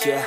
yeah.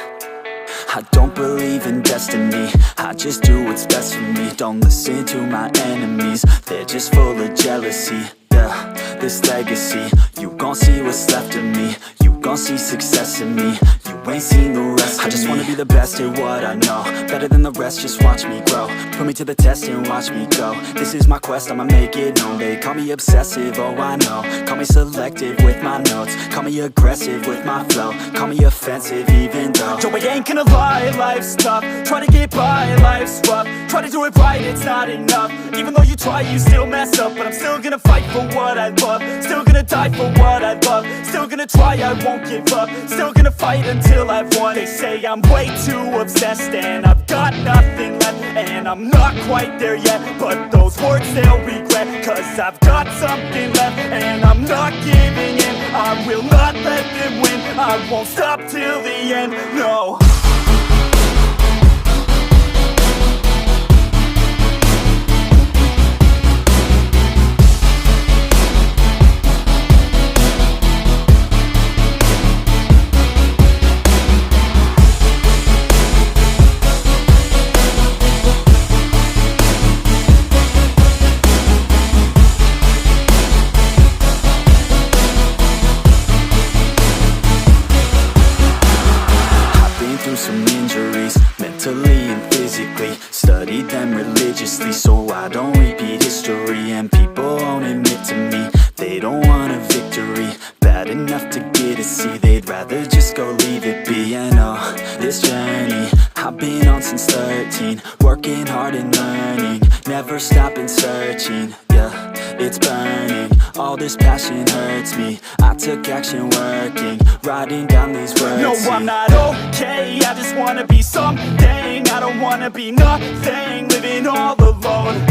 I don't believe in destiny, I just do what's best for me. Don't listen to my enemies, they're just full of jealousy. Yeah, this legacy, you gon' see what's left of me. You gon' see success in me, you ain't seen the rest of me. I just wanna be the best at what I know, better than the rest, just watch me grow. Put me to the test and watch me go. This is my quest, I'ma make it known. They call me obsessive, oh I know. Call me selective with my notes, call me aggressive with my flow. Call me offensive even though Joe, I ain't gonna lie, life's tough. Try to get by, life's rough. Try to do it right, it's not enough. Even though you try, you still mess up. But I'm still gonna fight for what I love. Still gonna die for what I love. Still gonna try, I won't give up. Still gonna fight until I've won. They say I'm way too obsessed and I've got nothing left. And I'm not quite there yet, but those words they'll regret. Cause I've got something left and I'm not giving in. I will not let them win, I won't stop till the end, no. Some injuries, mentally and physically. Studied them religiously so I don't repeat history. And people won't admit to me they don't want a victory bad enough to get a C. They'd rather just go leave it be. And oh, this journey I've been on since 13, working hard and learning, never stopping searching. Yeah, it's burning, all this passion hurts me. I took action working, writing down these words. No, I'm not okay, I just wanna be something. I don't wanna be nothing, living all alone.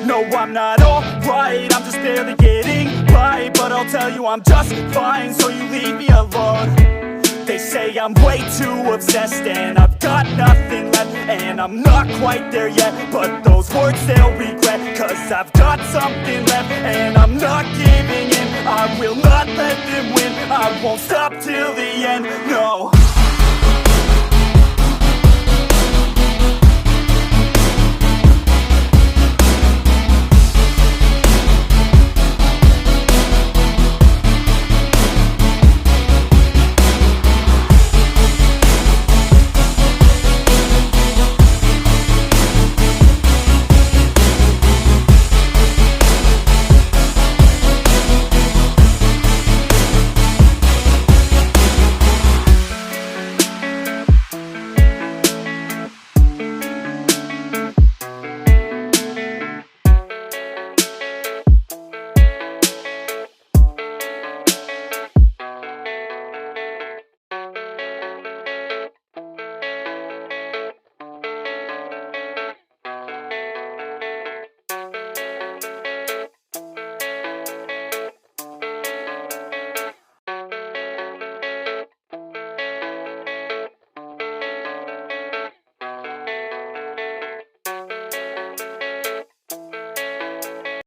No, I'm not alright, I'm just barely getting by. But I'll tell you I'm just fine, so you leave me alone. They say I'm way too obsessed and I've got nothing left. And I'm not quite there yet, but those words they'll regret. Cause I've got something left and I'm not giving in. I will not let them win, I won't stop till the end, no.